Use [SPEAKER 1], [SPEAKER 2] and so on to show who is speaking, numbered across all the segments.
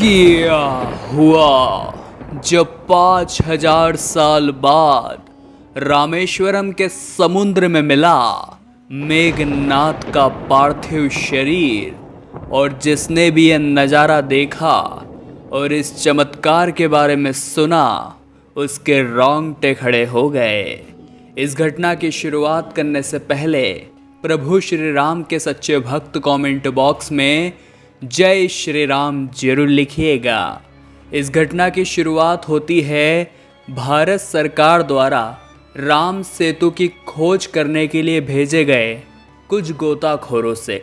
[SPEAKER 1] क्या हुआ जब 5000 साल बाद रामेश्वरम के समुद्र में मिला मेघनाद का पार्थिव शरीर। और जिसने भी यह नज़ारा देखा और इस चमत्कार के बारे में सुना, उसके रोंगटे खड़े हो गए। इस घटना की शुरुआत करने से पहले प्रभु श्री राम के सच्चे भक्त कमेंट बॉक्स में जय श्री राम जरूर लिखिएगा। इस घटना की शुरुआत होती है भारत सरकार द्वारा राम सेतु की खोज करने के लिए भेजे गए कुछ गोताखोरों से।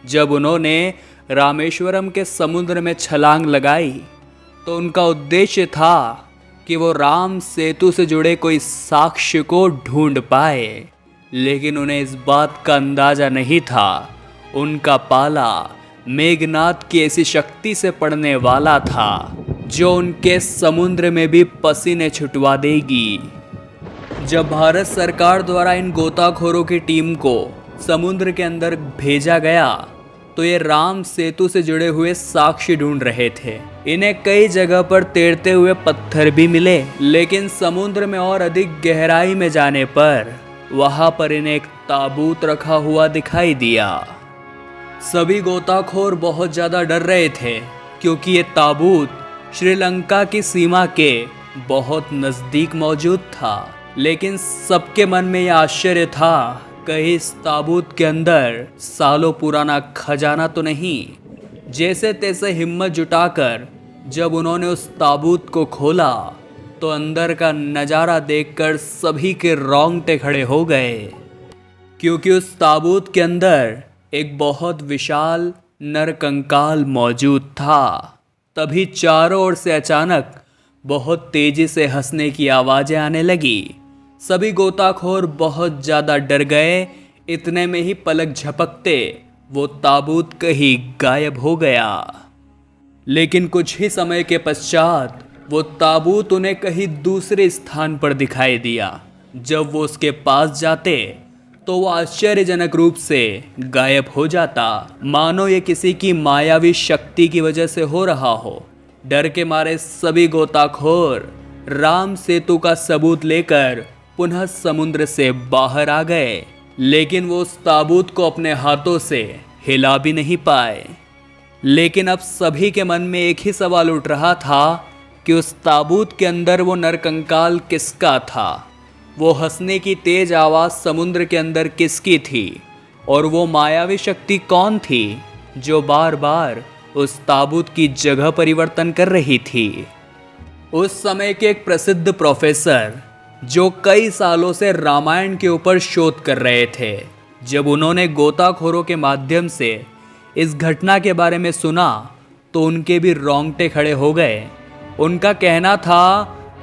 [SPEAKER 1] जब उन्होंने रामेश्वरम के समुद्र में छलांग लगाई तो उनका उद्देश्य था कि वो राम सेतु से जुड़े कोई साक्ष्य को ढूंढ पाए, लेकिन उन्हें इस बात का अंदाजा नहीं था उनका पाला मेघनाद की ऐसी शक्ति से पड़ने वाला था जो उनके समुद्र में भी पसीने छुटवा देगी। जब भारत सरकार द्वारा इन गोताखोरों की टीम को समुद्र के अंदर भेजा गया तो ये राम सेतु से जुड़े हुए साक्ष्य ढूंढ रहे थे। इन्हें कई जगह पर तैरते हुए पत्थर भी मिले, लेकिन समुद्र में और अधिक गहराई में जाने पर वहां पर इन्हें एक ताबूत रखा हुआ दिखाई दिया। सभी गोताखोर बहुत ज़्यादा डर रहे थे क्योंकि ये ताबूत श्रीलंका की सीमा के बहुत नज़दीक मौजूद था। लेकिन सबके मन में यह आश्चर्य था कहीं इस ताबूत के अंदर सालों पुराना खजाना तो नहीं। जैसे तैसे हिम्मत जुटाकर जब उन्होंने उस ताबूत को खोला तो अंदर का नज़ारा देखकर सभी के रोंगटे खड़े हो गए, क्योंकि उस ताबूत के अंदर एक बहुत विशाल नरकंकाल मौजूद था। तभी चारों ओर से अचानक बहुत तेजी से हंसने की आवाज़ें आने लगी। सभी गोताखोर बहुत ज़्यादा डर गए। इतने में ही पलक झपकते वो ताबूत कहीं गायब हो गया। लेकिन कुछ ही समय के पश्चात वो ताबूत उन्हें कहीं दूसरे स्थान पर दिखाई दिया। जब वो उसके पास जाते तो वो आश्चर्यजनक रूप से गायब हो जाता, मानो ये किसी की मायावी शक्ति की वजह से हो रहा हो। डर के मारे सभी गोताखोर राम सेतु का सबूत लेकर पुनः समुद्र से बाहर आ गए, लेकिन वो उस ताबूत को अपने हाथों से हिला भी नहीं पाए। लेकिन अब सभी के मन में एक ही सवाल उठ रहा था कि उस ताबूत के अंदर वो नरकंकाल किसका था, वो हंसने की तेज आवाज़ समुद्र के अंदर किसकी थी, और वो मायावी शक्ति कौन थी जो बार बार उस ताबूत की जगह परिवर्तन कर रही थी। उस समय के एक प्रसिद्ध प्रोफेसर जो कई सालों से रामायण के ऊपर शोध कर रहे थे, जब उन्होंने गोताखोरों के माध्यम से इस घटना के बारे में सुना तो उनके भी रोंगटे खड़े हो गए। उनका कहना था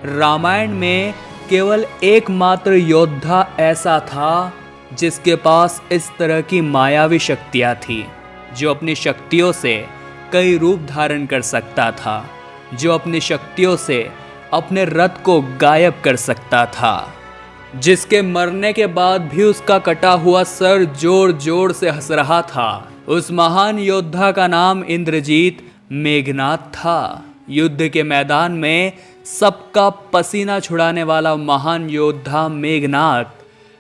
[SPEAKER 1] रामायण में केवल एकमात्र योद्धा ऐसा था जिसके पास इस तरह की मायावी शक्तियाँ थी, जो अपनी शक्तियों से कई रूप धारण कर सकता था, जो अपनी शक्तियों से अपने रथ को गायब कर सकता था, जिसके मरने के बाद भी उसका कटा हुआ सर जोर जोर से हंस रहा था। उस महान योद्धा का नाम इंद्रजीत मेघनाद था। युद्ध के मैदान में सबका पसीना छुड़ाने वाला महान योद्धा मेघनाद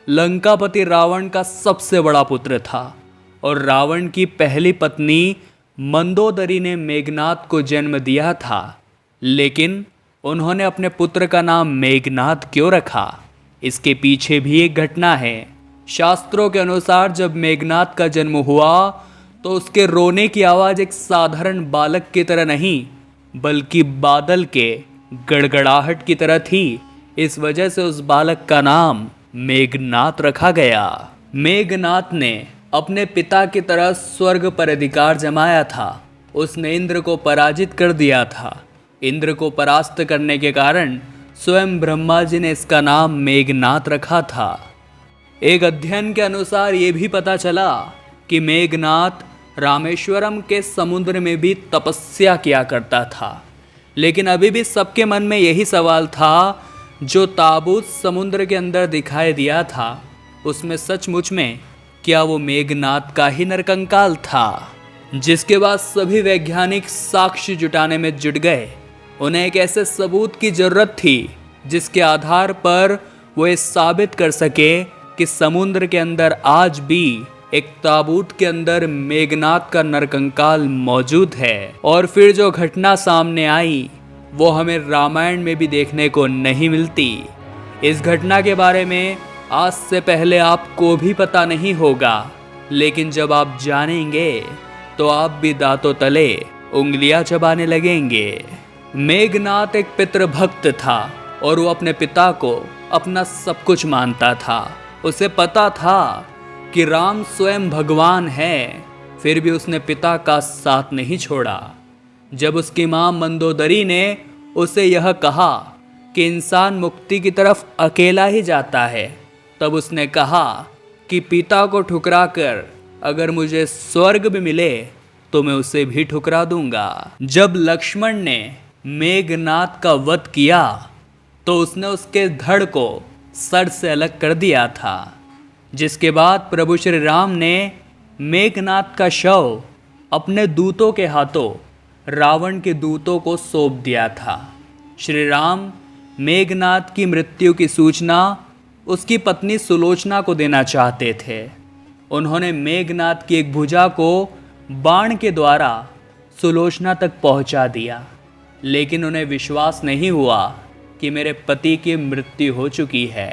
[SPEAKER 1] लंकापति रावण का सबसे बड़ा पुत्र था, और रावण की पहली पत्नी मंदोदरी ने मेघनाद को जन्म दिया था। लेकिन उन्होंने अपने पुत्र का नाम मेघनाद क्यों रखा, इसके पीछे भी एक घटना है। शास्त्रों के अनुसार जब मेघनाद का जन्म हुआ तो उसके रोने की आवाज़ एक साधारण बालक की तरह नहीं, बल्कि बादल के गड़गड़ाहट की तरह थी। इस वजह से उस बालक का नाम मेघनाद रखा गया। मेघनाद ने अपने पिता की तरह स्वर्ग पर अधिकार जमाया था। उसने इंद्र को पराजित कर दिया था। इंद्र को परास्त करने के कारण स्वयं ब्रह्मा जी ने इसका नाम मेघनाद रखा था। एक अध्ययन के अनुसार ये भी पता चला कि मेघनाद रामेश्वरम के समुद्र में भी तपस्या किया करता था। लेकिन अभी भी सबके मन में यही सवाल था, जो ताबूत समुद्र के अंदर दिखाई दिया था उसमें सचमुच में क्या वो मेघनाद का ही नरकंकाल था। जिसके बाद सभी वैज्ञानिक साक्ष्य जुटाने में जुट गए। उन्हें एक ऐसे सबूत की जरूरत थी जिसके आधार पर वो ये साबित कर सके कि समुद्र के अंदर आज भी एक ताबूत के अंदर मेघनाद का नरकंकाल मौजूद है। और फिर जो घटना सामने आई वो हमें रामायण में भी देखने को नहीं मिलती। इस घटना के बारे में आज से पहले आपको भी पता नहीं होगा, लेकिन जब आप जानेंगे तो आप भी दांतों तले उंगलियां चबाने लगेंगे। मेघनाद एक पितृभक्त था और वो अपने पिता को अपना सब कुछ मानता था। उसे पता था कि राम स्वयं भगवान है, फिर भी उसने पिता का साथ नहीं छोड़ा। जब उसकी मां मंदोदरी ने उसे यह कहा कि इंसान मुक्ति की तरफ अकेला ही जाता है, तब उसने कहा कि पिता को ठुकरा कर अगर मुझे स्वर्ग भी मिले तो मैं उसे भी ठुकरा दूंगा। जब लक्ष्मण ने मेघनाद का वध किया तो उसने उसके धड़ को सर से अलग कर दिया था, जिसके बाद प्रभु श्री राम ने मेघनाद का शव अपने दूतों के हाथों रावण के दूतों को सौंप दिया था। श्री राम मेघनाद की मृत्यु की सूचना उसकी पत्नी सुलोचना को देना चाहते थे। उन्होंने मेघनाद की एक भुजा को बाण के द्वारा सुलोचना तक पहुंचा दिया, लेकिन उन्हें विश्वास नहीं हुआ कि मेरे पति की मृत्यु हो चुकी है।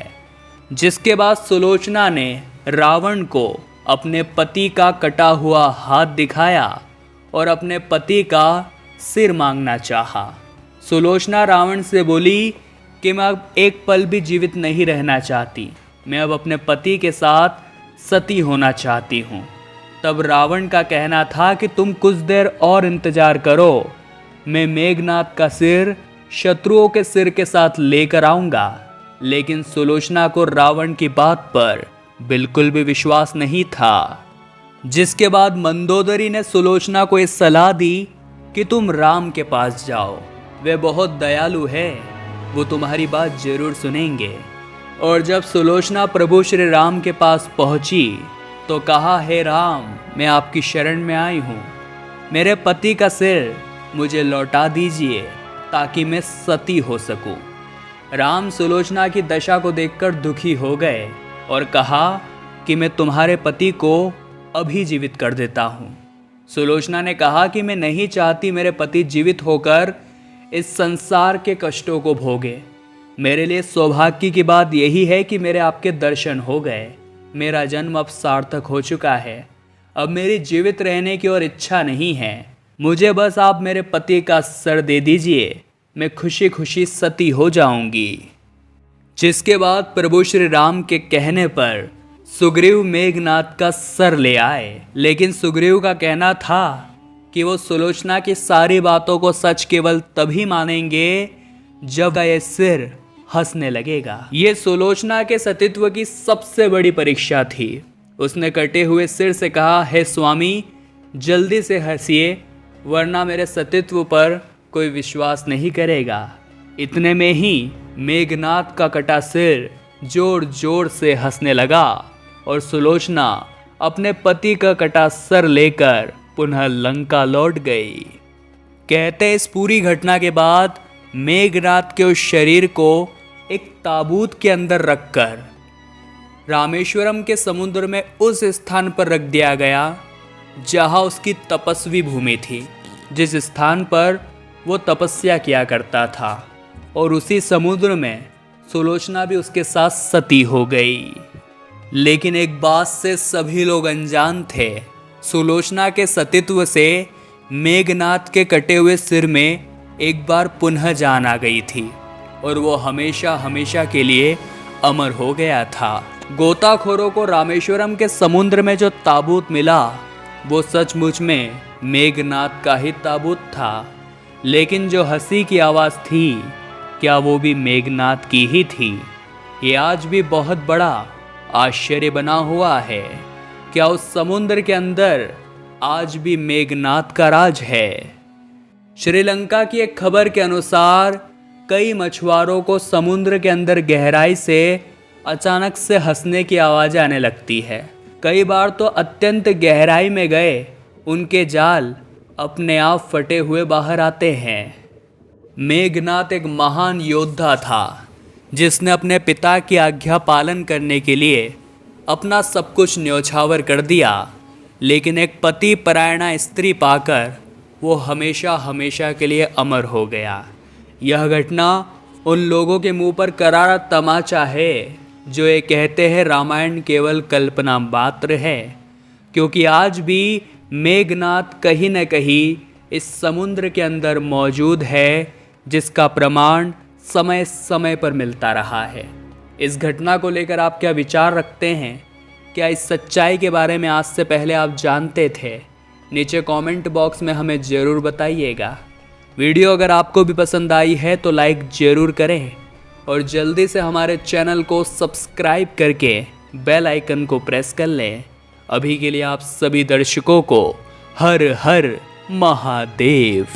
[SPEAKER 1] जिसके बाद सुलोचना ने रावण को अपने पति का कटा हुआ हाथ दिखाया और अपने पति का सिर मांगना चाहा। सुलोचना रावण से बोली कि मैं अब एक पल भी जीवित नहीं रहना चाहती, मैं अब अपने पति के साथ सती होना चाहती हूँ। तब रावण का कहना था कि तुम कुछ देर और इंतजार करो, मैं मेघनाद का सिर शत्रुओं के सिर के साथ लेकर आऊंगा। लेकिन सुलोचना को रावण की बात पर बिल्कुल भी विश्वास नहीं था। जिसके बाद मंदोदरी ने सुलोचना को इस सलाह दी कि तुम राम के पास जाओ, वे बहुत दयालु है, वो तुम्हारी बात जरूर सुनेंगे। और जब सुलोचना प्रभु श्री राम के पास पहुंची तो कहा, हे राम, मैं आपकी शरण में आई हूँ, मेरे पति का सिर मुझे लौटा दीजिए ताकि मैं सती हो सकूं। राम सुलोचना की दशा को देखकर दुखी हो गए और कहा कि मैं तुम्हारे पति को अभी जीवित कर देता हूँ। सुलोचना ने कहा कि मैं नहीं चाहती मेरे पति जीवित होकर इस संसार के कष्टों को भोगे। मेरे लिए सौभाग्य की बात यही है कि मेरे आपके दर्शन हो गए, मेरा जन्म अब सार्थक हो चुका है, अब मेरी जीवित रहने की और इच्छा नहीं है, मुझे बस आप मेरे पति का सर दे दीजिए, मैं खुशी खुशी सती हो जाऊंगी। जिसके बाद प्रभु श्री राम के कहने पर सुग्रीव मेघनाद का सर ले आए, लेकिन सुग्रीव का कहना था कि वो सुलोचना की सारी बातों को सच केवल तभी मानेंगे जब ये सिर हंसने लगेगा। ये सुलोचना के सतीत्व की सबसे बड़ी परीक्षा थी। उसने कटे हुए सिर से कहा, हे स्वामी, जल्दी से हंसिए, वरना मेरे सतीत्व पर कोई विश्वास नहीं करेगा। इतने में ही मेघनाद का कटा सिर जोर जोर से हंसने लगा और सुलोचना अपने पति का कटा सर लेकर पुनः लंका लौट गई। कहते इस पूरी घटना के बाद मेघनाद के उस शरीर को एक ताबूत के अंदर रखकर रामेश्वरम के समुद्र में उस स्थान पर रख दिया गया जहां उसकी तपस्वी भूमि थी, जिस स्थान पर वो तपस्या किया करता था। और उसी समुद्र में सुलोचना भी उसके साथ सती हो गई। लेकिन एक बात से सभी लोग अनजान थे, सुलोचना के सतीत्व से मेघनाद के कटे हुए सिर में एक बार पुनः जान आ गई थी और वो हमेशा हमेशा के लिए अमर हो गया था। गोताखोरों को रामेश्वरम के समुद्र में जो ताबूत मिला वो सचमुच में मेघनाद का ही ताबूत था, लेकिन जो हंसी की आवाज़ थी क्या वो भी मेघनाद की ही थी? ये आज भी बहुत बड़ा आश्चर्य बना हुआ है। क्या उस समुद्र के अंदर आज भी मेघनाद का राज है? श्रीलंका की एक खबर के अनुसार कई मछुआरों को समुद्र के अंदर गहराई से अचानक से हंसने की आवाज़ आने लगती है। कई बार तो अत्यंत गहराई में गए उनके जाल अपने आप फटे हुए बाहर आते हैं। मेघनाद एक महान योद्धा था जिसने अपने पिता की आज्ञा पालन करने के लिए अपना सब कुछ न्यौछावर कर दिया, लेकिन एक पति परायणा स्त्री पाकर वो हमेशा हमेशा के लिए अमर हो गया। यह घटना उन लोगों के मुंह पर करारा तमाचा है जो ये कहते हैं रामायण केवल कल्पना मात्र है, क्योंकि आज भी मेघनाद कहीं न कहीं इस समुद्र के अंदर मौजूद है, जिसका प्रमाण समय समय पर मिलता रहा है। इस घटना को लेकर आप क्या विचार रखते हैं? क्या इस सच्चाई के बारे में आज से पहले आप जानते थे? नीचे कमेंट बॉक्स में हमें ज़रूर बताइएगा। वीडियो अगर आपको भी पसंद आई है तो लाइक ज़रूर करें और जल्दी से हमारे चैनल को सब्सक्राइब करके बेल आइकन को प्रेस कर लें। अभी के लिए आप सभी दर्शकों को हर हर महादेव।